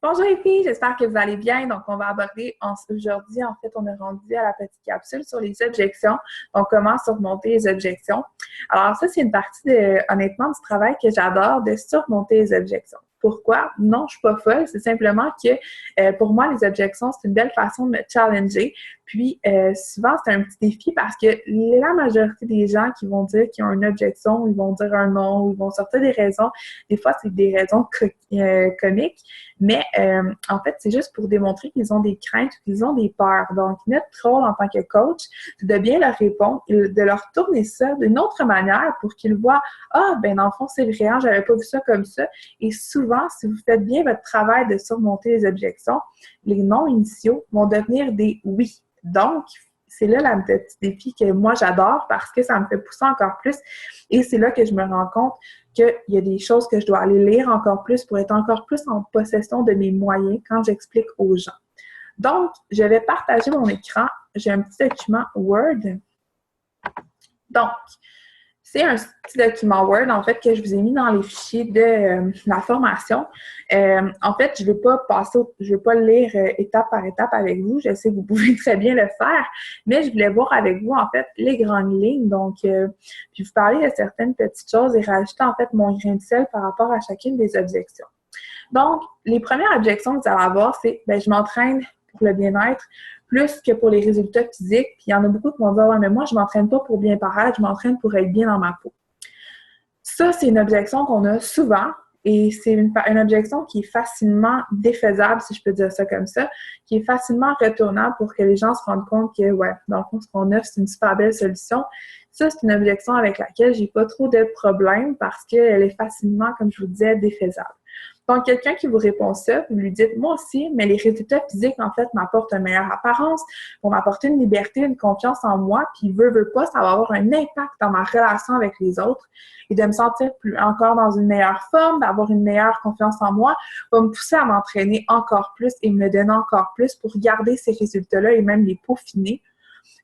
Bonjour les filles, j'espère que vous allez bien. Donc, on va aborder aujourd'hui, en fait, on est rendu à la petite capsule sur les objections. Donc, comment surmonter les objections. Alors, ça, c'est une partie, honnêtement, du travail que j'adore, de surmonter les objections. Pourquoi? Non, je suis pas folle. C'est simplement que pour moi, les objections, c'est une belle façon de me challenger. Puis, souvent, c'est un petit défi parce que la majorité des gens qui vont dire qu'ils ont une objection, ils vont dire un non, ou ils vont sortir des raisons. Des fois, c'est des raisons comiques. Mais en fait, c'est juste pour démontrer qu'ils ont des craintes ou qu'ils ont des peurs. Donc, notre rôle en tant que coach, c'est de bien leur répondre et de leur tourner ça d'une autre manière pour qu'ils voient ah, ben dans le fond, c'est vrai, hein, j'avais pas vu ça comme ça. Et souvent, si vous faites bien votre travail de surmonter les objections, les non initiaux vont devenir des oui. Donc, c'est là le petit défi que moi j'adore parce que ça me fait pousser encore plus. Et c'est là que je me rends compte qu'il y a des choses que je dois aller lire encore plus pour être encore plus en possession de mes moyens quand j'explique aux gens. Donc, je vais partager mon écran. J'ai un petit document Word. Donc, c'est un petit document Word, en fait, que je vous ai mis dans les fichiers de la formation. En fait, je ne vais pas je ne vais pas le lire étape par étape avec vous. Je sais que vous pouvez très bien le faire, mais je voulais voir avec vous, en fait, les grandes lignes. Donc, puis vous parler de certaines petites choses et rajouter, en fait, mon grain de sel par rapport à chacune des objections. Donc, les premières objections que vous allez avoir, c'est ben, je m'entraîne pour le bien-être plus que pour les résultats physiques. Puis il y en a beaucoup qui vont dire ouais, mais moi, je ne m'entraîne pas pour bien paraître, je m'entraîne pour être bien dans ma peau. Ça, c'est une objection qu'on a souvent et c'est une objection qui est facilement défaisable, si je peux dire ça comme ça, qui est facilement retournable pour que les gens se rendent compte que, ouais, dans le fond, ce qu'on offre, c'est une super belle solution. Ça, c'est une objection avec laquelle j'ai pas trop de problème parce qu'elle est facilement, comme je vous disais, défaisable. Donc, quelqu'un qui vous répond ça, vous lui dites, moi aussi, mais les résultats physiques, en fait, m'apportent une meilleure apparence, vont m'apporter une liberté, une confiance en moi, puis veut pas, ça va avoir un impact dans ma relation avec les autres et de me sentir encore dans une meilleure forme, d'avoir une meilleure confiance en moi, va me pousser à m'entraîner encore plus et me donner encore plus pour garder ces résultats-là et même les peaufiner.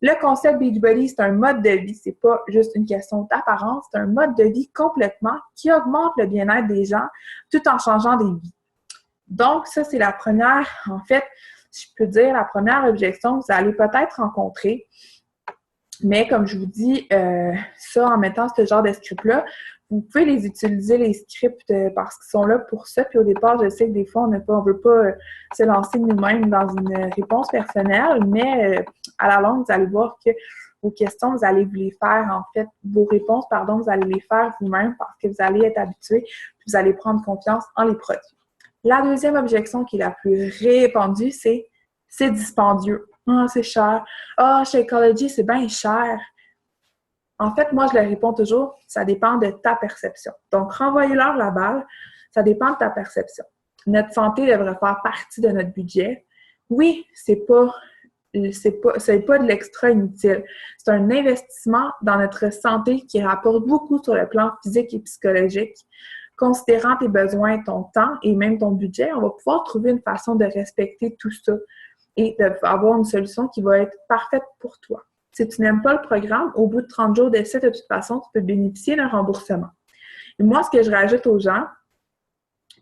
Le concept Beachbody, c'est un mode de vie, c'est pas juste une question d'apparence, c'est un mode de vie complètement qui augmente le bien-être des gens tout en changeant des vies. Donc, ça, c'est la première, en fait, si je peux dire, la première objection que vous allez peut-être rencontrer. Mais comme je vous dis, ça, en mettant ce genre de script-là, vous pouvez les utiliser, les scripts, parce qu'ils sont là pour ça. Puis au départ, je sais que des fois, on ne veut pas se lancer nous-mêmes dans une réponse personnelle, mais à la longue, vous allez voir que vos questions, vous allez vous les faire, en fait, vos réponses, pardon, vous allez les faire vous-même parce que vous allez être habitué, puis vous allez prendre confiance en les produits. La deuxième objection qui est la plus répandue, c'est dispendieux. Ah, c'est cher. Ah, chez Ecology, c'est bien cher. En fait, moi, je leur réponds toujours, ça dépend de ta perception. Donc, renvoyez-leur la balle, ça dépend de ta perception. Notre santé devrait faire partie de notre budget. Oui, c'est pas de l'extra inutile. C'est un investissement dans notre santé qui rapporte beaucoup sur le plan physique et psychologique. Considérant tes besoins, ton temps et même ton budget, on va pouvoir trouver une façon de respecter tout ça et d'avoir une solution qui va être parfaite pour toi. Si tu n'aimes pas le programme, au bout de 30 jours d'essai, de toute façon, tu peux bénéficier d'un remboursement. Et moi, ce que je rajoute aux gens,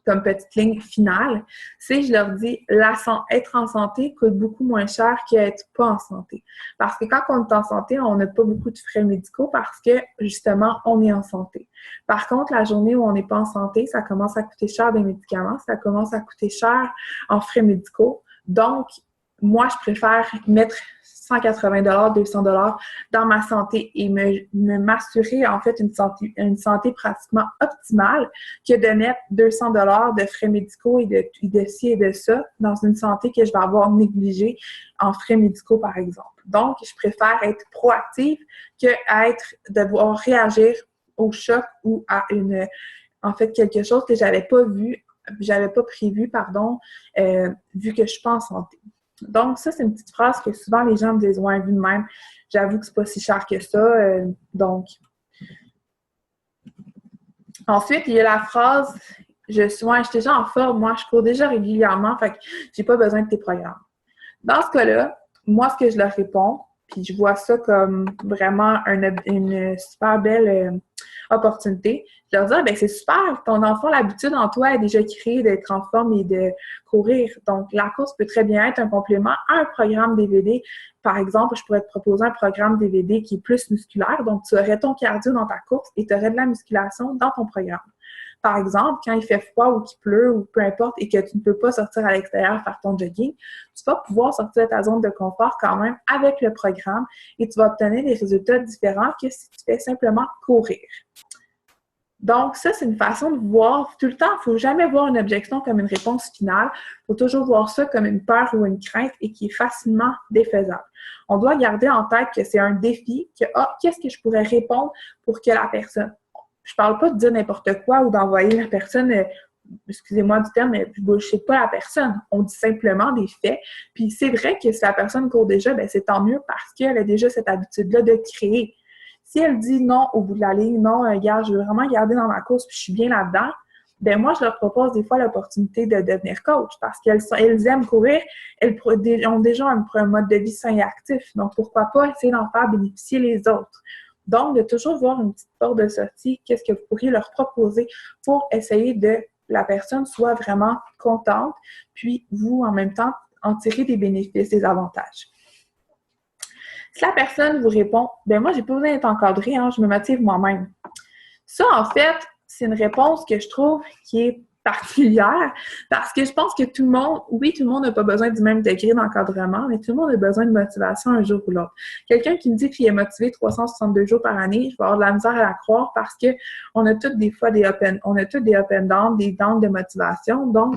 comme petite ligne finale, c'est je leur dis être en santé coûte beaucoup moins cher qu'être pas en santé. Parce que quand on est en santé, on n'a pas beaucoup de frais médicaux parce que justement, on est en santé. Par contre, la journée où on n'est pas en santé, ça commence à coûter cher des médicaments, ça commence à coûter cher en frais médicaux. Donc, moi, je préfère mettre 180 $, 200 $ dans ma santé et m'assurer en fait une santé pratiquement optimale que de mettre 200 $ de frais médicaux et de ci et de ça dans une santé que je vais avoir négligée en frais médicaux, par exemple. Donc, je préfère être proactive que devoir réagir au choc ou à en fait, quelque chose que j'avais pas prévu, pardon, vu que je suis pas en santé. Donc, ça, c'est une petite phrase que souvent les gens me disent « Ouais, vu de même, j'avoue que c'est pas si cher que ça. » Donc, ensuite, il y a la phrase « Je suis déjà en forme, moi, je cours déjà régulièrement, fait que j'ai pas besoin de tes programmes. » Dans ce cas-là, moi, ce que je leur réponds, puis je vois ça comme vraiment une super belle... opportunité. Je leur dis, ah, ben c'est super, ton enfant, l'habitude en toi est déjà créée d'être en forme et de courir. Donc, la course peut très bien être un complément à un programme DVD. Par exemple, je pourrais te proposer un programme DVD qui est plus musculaire. Donc, tu aurais ton cardio dans ta course et tu aurais de la musculation dans ton programme. Par exemple, quand il fait froid ou qu'il pleut ou peu importe et que tu ne peux pas sortir à l'extérieur faire ton jogging, tu vas pouvoir sortir de ta zone de confort quand même avec le programme et tu vas obtenir des résultats différents que si tu fais simplement courir. Donc, ça, c'est une façon de voir tout le temps. Il ne faut jamais voir une objection comme une réponse finale. Il faut toujours voir ça comme une peur ou une crainte et qui est facilement défaisable. On doit garder en tête que c'est un défi, que qu'est-ce que je pourrais répondre pour que la personne... Je parle pas de dire n'importe quoi ou d'envoyer la personne, excusez-moi du terme, mais je ne bullshit pas la personne. On dit simplement des faits. Puis c'est vrai que si la personne court déjà, ben c'est tant mieux parce qu'elle a déjà cette habitude-là de créer. Si elle dit non au bout de la ligne, non, regarde, je veux vraiment garder dans ma course puis je suis bien là-dedans, ben moi, je leur propose des fois l'opportunité de devenir coach parce qu'elles aiment courir, elles ont déjà un mode de vie sain et actif. Donc, pourquoi pas essayer d'en faire bénéficier les autres? Donc, de toujours voir une petite porte de sortie, qu'est-ce que vous pourriez leur proposer pour essayer de la personne soit vraiment contente, puis vous, en même temps, en tirer des bénéfices, des avantages. Si la personne vous répond, ben moi, j'ai pas besoin d'être encadrée, je me motive moi-même. Ça, en fait, c'est une réponse que je trouve qui est particulière parce que je pense que tout le monde, oui, tout le monde n'a pas besoin du même degré d'encadrement, mais tout le monde a besoin de motivation un jour ou l'autre. Quelqu'un qui me dit qu'il est motivé 362 jours par année, je vais avoir de la misère à la croire parce que on a toutes des fois des up and down, des downs de motivation. Donc,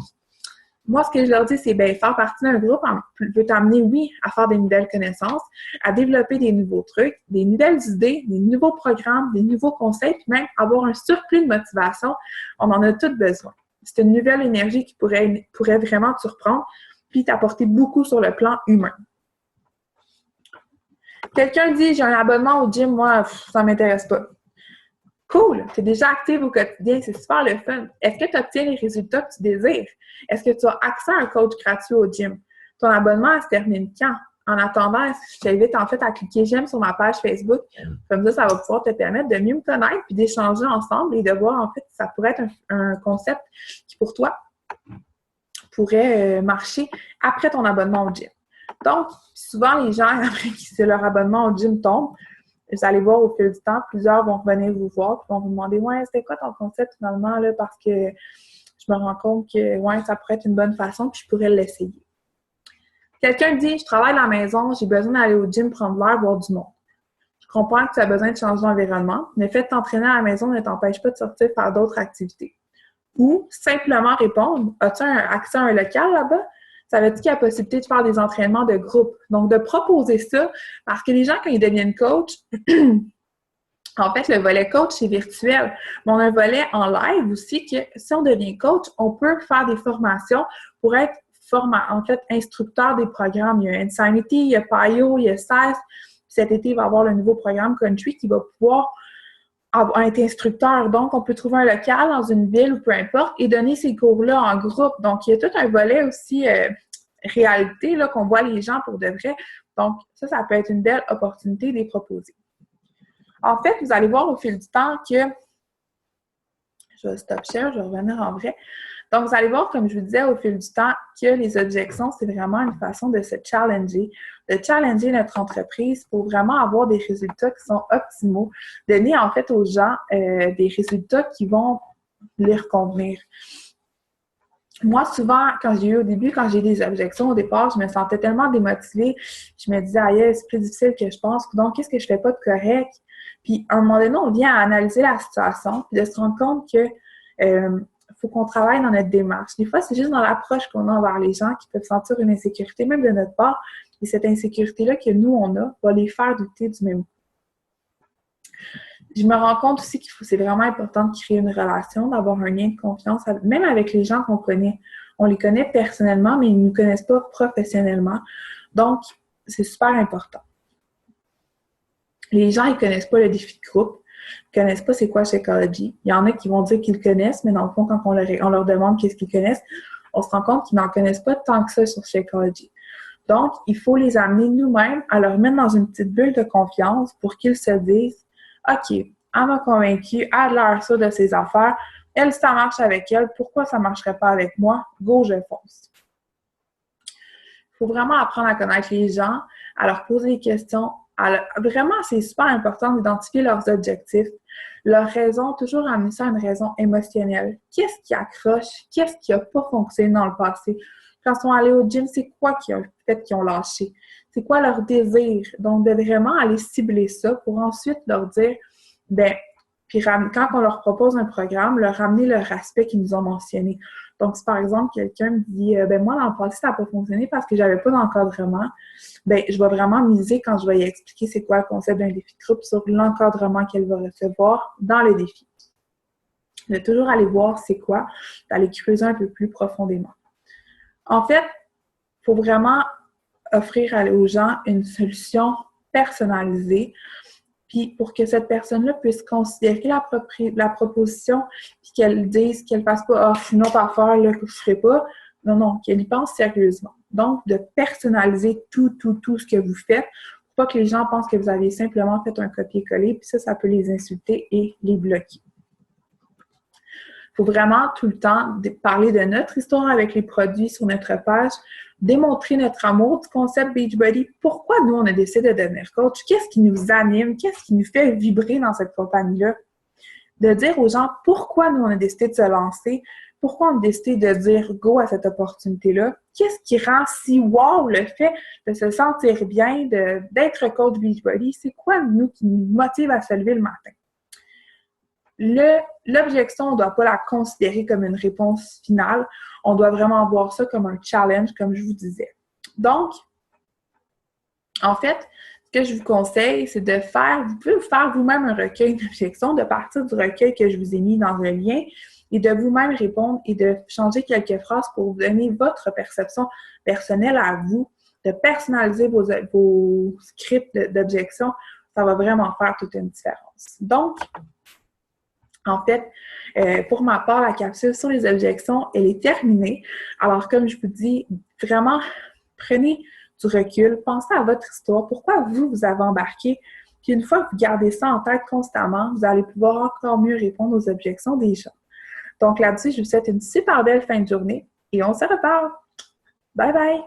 moi, ce que je leur dis, c'est faire partie d'un groupe peut t'amener, oui, à faire des nouvelles connaissances, à développer des nouveaux trucs, des nouvelles idées, des nouveaux programmes, des nouveaux conseils, puis même avoir un surplus de motivation. On en a tous besoin. C'est une nouvelle énergie qui pourrait vraiment te surprendre, puis t'apporter beaucoup sur le plan humain. Quelqu'un dit, j'ai un abonnement au gym, moi, ça ne m'intéresse pas. Cool! Tu es déjà active au quotidien, c'est super le fun. Est-ce que tu obtiens les résultats que tu désires? Est-ce que tu as accès à un coach gratuit au gym? Ton abonnement, elle se termine quand? En attendant, je t'invite en fait à cliquer j'aime sur ma page Facebook. Comme ça va pouvoir te permettre de mieux me connaître puis d'échanger ensemble et de voir en fait si ça pourrait être un concept qui pour toi pourrait marcher après ton abonnement au gym. Donc, souvent les gens, après que leur abonnement au gym tombe, vous allez voir au fil du temps, plusieurs vont revenir vous voir et vont vous demander « Ouais, c'était quoi ton concept finalement là, parce que je me rends compte que ouais, ça pourrait être une bonne façon puis je pourrais l'essayer. » Quelqu'un dit « Je travaille à la maison, j'ai besoin d'aller au gym, prendre l'air, voir du monde. » Je comprends que tu as besoin de changer d'environnement, mais le fait de t'entraîner à la maison ne t'empêche pas de sortir faire d'autres activités. Ou simplement répondre « As-tu accès à un local là-bas? » Ça veut dire qu'il y a la possibilité de faire des entraînements de groupe. Donc, de proposer ça, parce que les gens, quand ils deviennent coach, en fait, le volet coach, c'est virtuel. Mais on a un volet en live aussi que si on devient coach, on peut faire des formations pour être instructeur des programmes. Il y a Insanity, il y a PIO, il y a SAS. Cet été, il va y avoir le nouveau programme Country qui va pouvoir être instructeur. Donc, on peut trouver un local dans une ville ou peu importe et donner ces cours-là en groupe. Donc, il y a tout un volet aussi réalité là, qu'on voit les gens pour de vrai. Donc, ça peut être une belle opportunité de les proposer. En fait, vous allez voir au fil du temps que... Je vais stop share, je vais revenir en vrai. Donc, vous allez voir, comme je vous disais, au fil du temps, que les objections, c'est vraiment une façon de se challenger, de challenger notre entreprise pour vraiment avoir des résultats qui sont optimaux, donner en fait aux gens des résultats qui vont leur convenir. Moi, souvent, quand j'ai eu des objections au départ, je me sentais tellement démotivée. Je me disais, aïe, c'est plus difficile que je pense. Donc, qu'est-ce que je fais pas de correct? Puis, à un moment donné, on vient à analyser la situation puis de se rendre compte que faut qu'on travaille dans notre démarche. Des fois, c'est juste dans l'approche qu'on a envers les gens qui peuvent sentir une insécurité, même de notre part. Et cette insécurité-là que nous, on a, va les faire douter du même coup. Je me rends compte aussi c'est vraiment important de créer une relation, d'avoir un lien de confiance, même avec les gens qu'on connaît. On les connaît personnellement, mais ils ne nous connaissent pas professionnellement. Donc, c'est super important. Les gens, ils ne connaissent pas le défi de groupe. Ils ne connaissent pas c'est quoi Shakeology. Il y en a qui vont dire qu'ils le connaissent, mais dans le fond, quand on leur demande qu'est-ce qu'ils connaissent, on se rend compte qu'ils n'en connaissent pas tant que ça sur Shakeology. Donc, il faut les amener nous-mêmes à leur mettre dans une petite bulle de confiance pour qu'ils se disent « OK, elle m'a convaincue, elle a de l'air sûre de ses affaires, elle, ça marche avec elle, pourquoi ça ne marcherait pas avec moi? Go, je fonce. Il faut vraiment apprendre à connaître les gens, à leur poser des questions. Vraiment, c'est super important d'identifier leurs objectifs, leurs raisons, toujours amener ça à une raison émotionnelle. Qu'est-ce qui accroche? Qu'est-ce qui n'a pas fonctionné dans le passé? Quand ils sont allés au gym, c'est quoi qui a fait qu'ils ont lâché? C'est quoi leur désir? Donc, de vraiment aller cibler ça pour ensuite leur dire, ben, puis quand on leur propose un programme, leur ramener leur aspect qu'ils nous ont mentionné. Donc, si par exemple, quelqu'un me dit, ben moi, dans le passé, ça n'a pas fonctionné parce que j'avais pas d'encadrement, ben je vais vraiment miser quand je vais y expliquer c'est quoi le concept d'un défi de groupe sur l'encadrement qu'elle va recevoir dans les défis. De toujours aller voir c'est quoi, d'aller creuser un peu plus profondément. En fait, il faut vraiment offrir aux gens une solution personnalisée, puis pour que cette personne-là puisse considérer la proposition, puis qu'elle dise, qu'elle ne fasse pas « Ah, c'est une autre affaire là, que je ne ferai pas ». Non, qu'elle y pense sérieusement. Donc, de personnaliser tout ce que vous faites, pour pas que les gens pensent que vous avez simplement fait un copier-coller, puis ça peut les insulter et les bloquer. Il faut vraiment tout le temps parler de notre histoire avec les produits sur notre page, démontrer notre amour du concept Beachbody. Pourquoi nous, on a décidé de devenir coach? Qu'est-ce qui nous anime? Qu'est-ce qui nous fait vibrer dans cette compagnie-là? De dire aux gens pourquoi nous, on a décidé de se lancer, pourquoi on a décidé de dire go à cette opportunité-là. Qu'est-ce qui rend si wow le fait de se sentir bien, d'être coach Beachbody? C'est quoi, nous, qui nous motive à se lever le matin? L'objection, on ne doit pas la considérer comme une réponse finale. On doit vraiment voir ça comme un challenge, comme je vous disais. Donc, en fait, ce que je vous conseille, c'est de faire, vous pouvez faire vous-même un recueil d'objections, de partir du recueil que je vous ai mis dans un lien et de vous-même répondre et de changer quelques phrases pour vous donner votre perception personnelle à vous, de personnaliser vos scripts d'objections. Ça va vraiment faire toute une différence. Donc, en fait, pour ma part, la capsule sur les objections, elle est terminée. Alors, comme je vous dis, vraiment, prenez du recul, pensez à votre histoire, pourquoi vous avez embarqué. Puis une fois que vous gardez ça en tête constamment, vous allez pouvoir encore mieux répondre aux objections des gens. Donc là-dessus, je vous souhaite une super belle fin de journée et on se reparle. Bye bye!